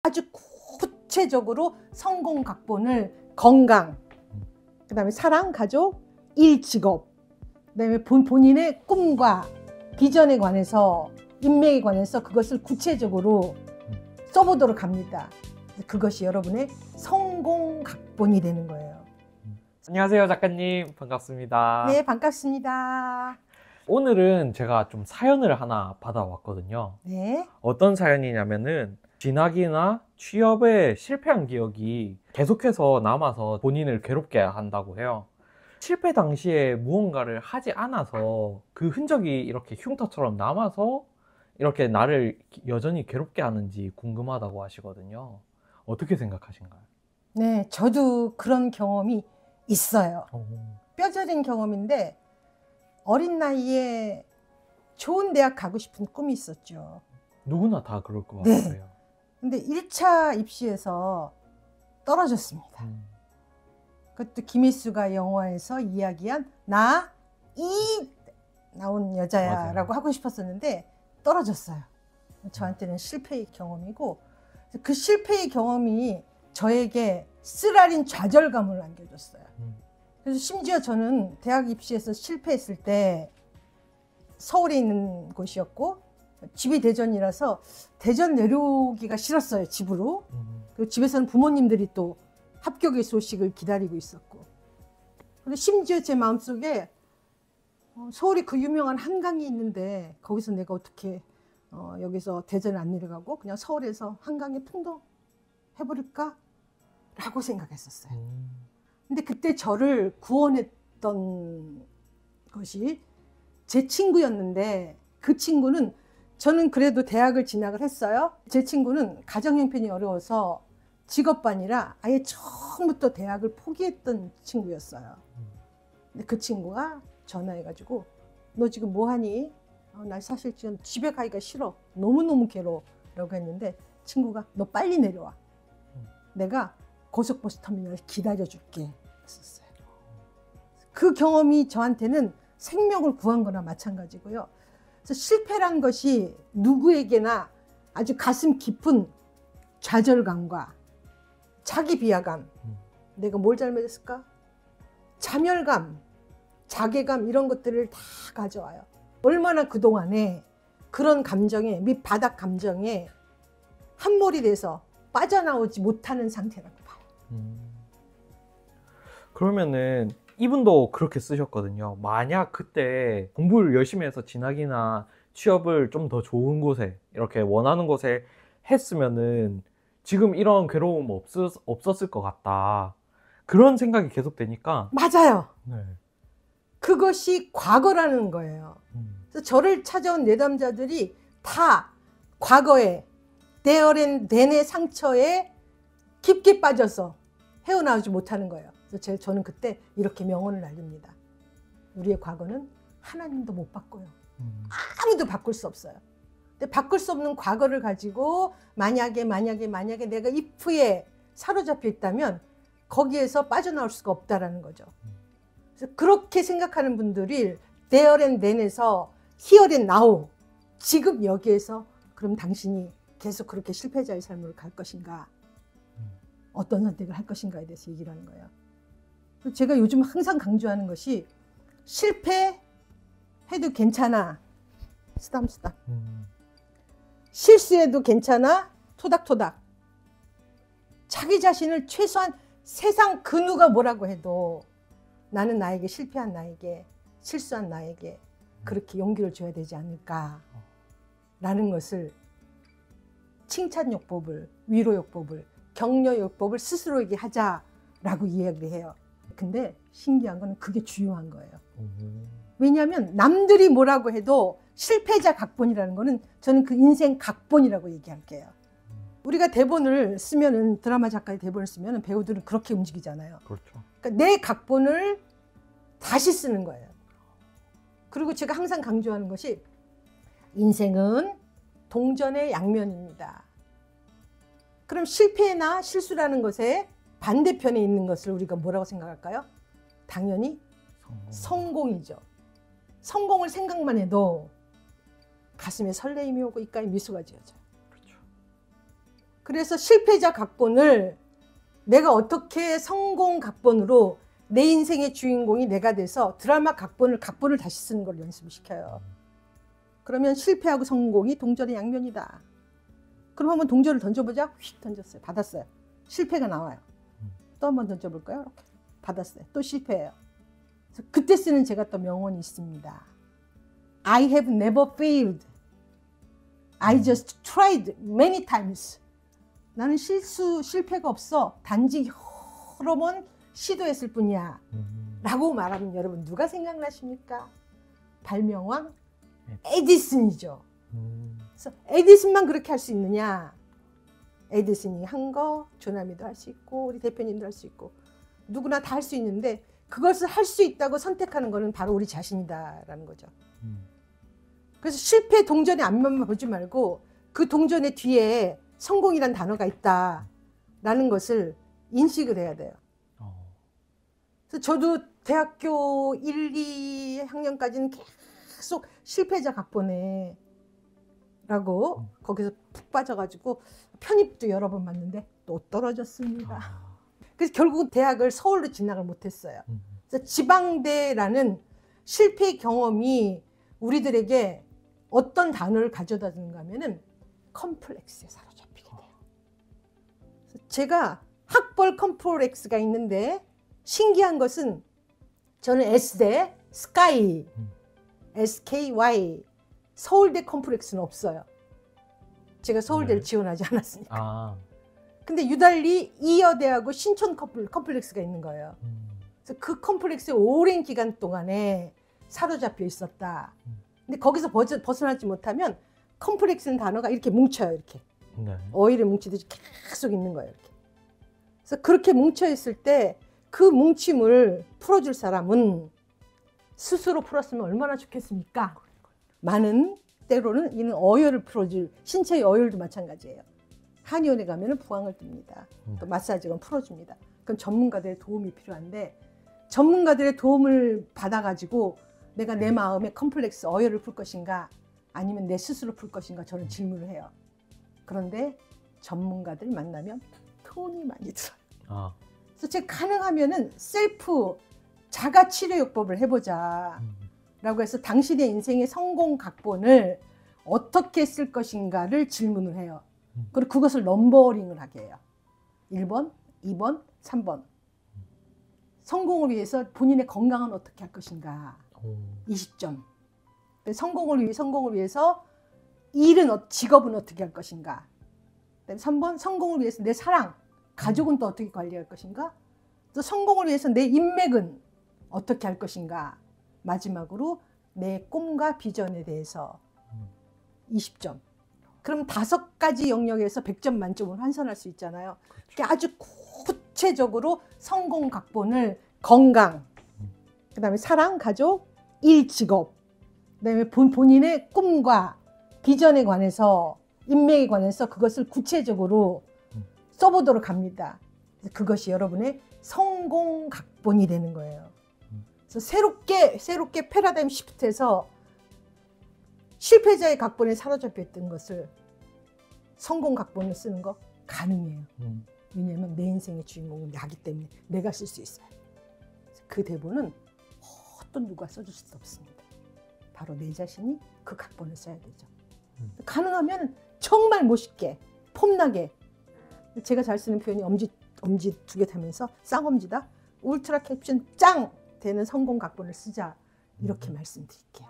아주 구체적으로 성공 각본을 건강, 그 다음에 사랑, 가족, 일, 직업, 그 다음에 본인의 꿈과 비전에 관해서, 인맥에 관해서 그것을 구체적으로 써보도록 합니다. 그것이 여러분의 성공 각본이 되는 거예요. 안녕하세요, 작가님. 반갑습니다. 네, 반갑습니다. 오늘은 제가 좀 사연을 하나 받아왔거든요. 네. 어떤 사연이냐면은 진학이나 취업에 실패한 기억이 계속해서 남아서 본인을 괴롭게 한다고 해요. 실패 당시에 무언가를 하지 않아서 그 흔적이 이렇게 흉터처럼 남아서 이렇게 나를 여전히 괴롭게 하는지 궁금하다고 하시거든요. 어떻게 생각하신가요? 네, 저도 그런 경험이 있어요. 뼈저린 경험인데 어린 나이에 좋은 대학 가고 싶은 꿈이 있었죠. 누구나 다 그럴 것 네. 같아요. 근데 1차 입시에서 떨어졌습니다. 그것도 김혜수가 영화에서 이야기한 나온 여자야라고 맞아요. 하고 싶었었는데 떨어졌어요. 저한테는 실패의 경험이고, 그 실패의 경험이 저에게 쓰라린 좌절감을 안겨줬어요. 그래서 심지어 저는 대학 입시에서 실패했을 때 서울에 있는 곳이었고 집이 대전이라서 대전 내려오기가 싫었어요, 집으로. 그리고 집에서는 부모님들이 또 합격의 소식을 기다리고 있었고, 근데 심지어 제 마음속에 서울에 그 유명한 한강이 있는데 거기서 내가 어떻게 여기서 대전에 안 내려가고 그냥 서울에서 한강에 풍덩 해버릴까? 라고 생각했었어요. 근데 그때 저를 구원했던 것이 제 친구였는데, 그 친구는, 저는 그래도 대학을 진학을 했어요. 제 친구는 가정 형편이 어려워서 직업반이라 아예 처음부터 대학을 포기했던 친구였어요. 근데 그 친구가 전화해가지고 너 지금 뭐하니? 나 사실 지금 집에 가기가 싫어. 너무너무 괴로워. 라고 했는데 친구가 너 빨리 내려와. 내가 고속버스 터미널 기다려줄게 했었어요. 그 경험이 저한테는 생명을 구한 거나 마찬가지고요. 그래서 실패란 것이 누구에게나 아주 가슴 깊은 좌절감과 자기 비하감, 내가 뭘 잘못했을까? 자멸감, 자괴감, 이런 것들을 다 가져와요. 얼마나 그동안에 그런 감정에, 밑바닥 감정에 함몰이 돼서 빠져나오지 못하는 상태라고 봐요. 그러면은 이분도 그렇게 쓰셨거든요. 만약 그때 공부를 열심히 해서 진학이나 취업을 좀 더 좋은 곳에, 이렇게 원하는 곳에 했으면은 지금 이런 괴로움 없었을 것 같다. 그런 생각이 계속 되니까. 맞아요. 네. 그것이 과거라는 거예요. 그래서 저를 찾아온 내담자들이 다 과거에 대어린 내내 상처에 깊게 빠져서 헤어나오지 못하는 거예요. 그래서 저는 그때 이렇게 명언을 날립니다. 우리의 과거는 하나님도 못 바꿔요. 아무도 바꿀 수 없어요. 근데 바꿀 수 없는 과거를 가지고 만약에 내가 if에 사로잡혀 있다면 거기에서 빠져나올 수가 없다라는 거죠. 그래서 그렇게 생각하는 분들이 there and then에서 here and now, 지금 여기에서 그럼 당신이 계속 그렇게 실패자의 삶을 갈 것인가, 어떤 선택을 할 것인가에 대해서 얘기를 하는 거예요. 제가 요즘 항상 강조하는 것이 실패해도 괜찮아, 쓰담쓰담. 실수해도 괜찮아, 토닥토닥. 자기 자신을 최소한 세상 그 누가 뭐라고 해도 나는 나에게, 실패한 나에게, 실수한 나에게 그렇게 용기를 줘야 되지 않을까 라는 것을, 칭찬요법을, 위로요법을, 격려요법을 스스로에게 하자라고 이야기를 해요. 근데 신기한 건 그게 중요한 거예요. 왜냐하면 남들이 뭐라고 해도 실패자 각본이라는 거는 저는 그 인생 각본이라고 얘기할게요. 우리가 대본을 쓰면은, 드라마 작가의 대본을 쓰면은 배우들은 그렇게 움직이잖아요. 그렇죠. 그러니까 내 각본을 다시 쓰는 거예요. 그리고 제가 항상 강조하는 것이 인생은 동전의 양면입니다. 그럼 실패나 실수라는 것의 반대편에 있는 것을 우리가 뭐라고 생각할까요? 당연히 성공이죠. 성공을 생각만 해도 가슴에 설레임이 오고 입가에 미소가 지어져요. 그렇죠. 그래서 실패자 각본을 내가 어떻게 성공 각본으로 내 인생의 주인공이 내가 돼서 드라마 각본을 다시 쓰는 걸 연습을 시켜요. 그러면 실패하고 성공이 동전의 양면이다. 그럼 한번 동전을 던져보자. 휙 던졌어요. 받았어요. 실패가 나와요. 또 한번 던져볼까요? 이렇게 받았어요. 또 실패해요. 그래서 그때 쓰는 제가 또 명언이 있습니다. I have never failed. I just tried many times. 나는 실패가 없어. 단지 여러 번 시도했을 뿐이야. 라고 말하면 여러분 누가 생각나십니까? 발명왕 에디슨이죠. 그래서 에디슨만 그렇게 할 수 있느냐? 에디슨이 한 거 조남이도 할 수 있고 우리 대표님도 할 수 있고 누구나 다 할 수 있는데 그것을 할 수 있다고 선택하는 거는 바로 우리 자신이다라는 거죠. 그래서 실패 동전의 앞면만 보지 말고 그 동전의 뒤에 성공이란 단어가 있다라는 것을 인식을 해야 돼요. 그래서 저도 대학교 1, 2학년까지는 계속 실패자 각본에 라고 거기서 푹 빠져가지고 편입도 여러 번 봤는데 또 떨어졌습니다. 그래서 결국은 대학을 서울로 진학을 못했어요. 그래서 지방대라는 실패 경험이 우리들에게 어떤 단어를 가져다 주는가 하면은 컴플렉스에 사로잡히게 돼요. 그래서 제가 학벌 컴플렉스가 있는데 신기한 것은 저는 S대 스카이 SKY 서울대 컴플렉스는 없어요. 제가 서울대를 지원하지 않았으니까. 근데 유달리 이여대하고 신촌 컴플렉스가 있는 거예요. 그래서 그 컴플렉스에 오랜 기간 동안에 사로잡혀 있었다. 근데 거기서 벗어나지 못하면 컴플렉스는 단어가 이렇게 뭉쳐요. 이렇게. 네. 어이를 뭉치듯이 계속 있는 거예요. 이렇게. 그래서 그렇게 뭉쳐 있을 때 그 뭉침을 풀어줄 사람은 스스로 풀었으면 얼마나 좋겠습니까? 많은 때로는 이는 어혈을 풀어줄 신체의 어혈도 마찬가지예요. 한의원에 가면 부항을 뜹니다. 또 마사지건 풀어줍니다. 그럼 전문가들의 도움이 필요한데 전문가들의 도움을 받아가지고 내가 내 마음의 컴플렉스 어혈을 풀 것인가 아니면 내 스스로 풀 것인가 저는 질문을 해요. 그런데 전문가들 만나면 돈이 많이 들어요. 그래서 제가 가능하면은 셀프 자가치료요법을 해보자 라고 해서 당신의 인생의 성공 각본을 어떻게 쓸 것인가를 질문을 해요. 그리고 그것을 넘버링을 하게 해요. 1번, 2번, 3번. 성공을 위해서 본인의 건강은 어떻게 할 것인가. 20점. 성공을 위해서 일은, 직업은 어떻게 할 것인가. 3번, 성공을 위해서 내 사랑, 가족은 또 어떻게 관리할 것인가. 또 성공을 위해서 내 인맥은 어떻게 할 것인가. 마지막으로 내 꿈과 비전에 대해서 20점. 그럼 5가지 영역에서 100점 만점을 환산할 수 있잖아요. 그렇죠. 아주 구체적으로 성공 각본을 건강, 그 다음에 사랑, 가족, 일, 직업, 그 다음에 본인의 꿈과 비전에 관해서 인맥에 관해서 그것을 구체적으로 써보도록 합니다. 그것이 여러분의 성공 각본이 되는 거예요. 그래서 새롭게 패러다임 시프트해서 실패자의 각본에 사로잡혀 있던 것을 성공 각본을 쓰는 거 가능해요. 왜냐하면 내 인생의 주인공은 나기 때문에 내가 쓸 수 있어요. 그 대본은 어떤 누가 써줄 수 없습니다. 바로 내 자신이 그 각본을 써야 되죠. 가능하면 정말 멋있게 폼나게 제가 잘 쓰는 표현이 엄지 2개 타면서 쌍엄지다 울트라 캡션 짱 되는 성공 각본을 쓰자 이렇게 말씀드릴게요.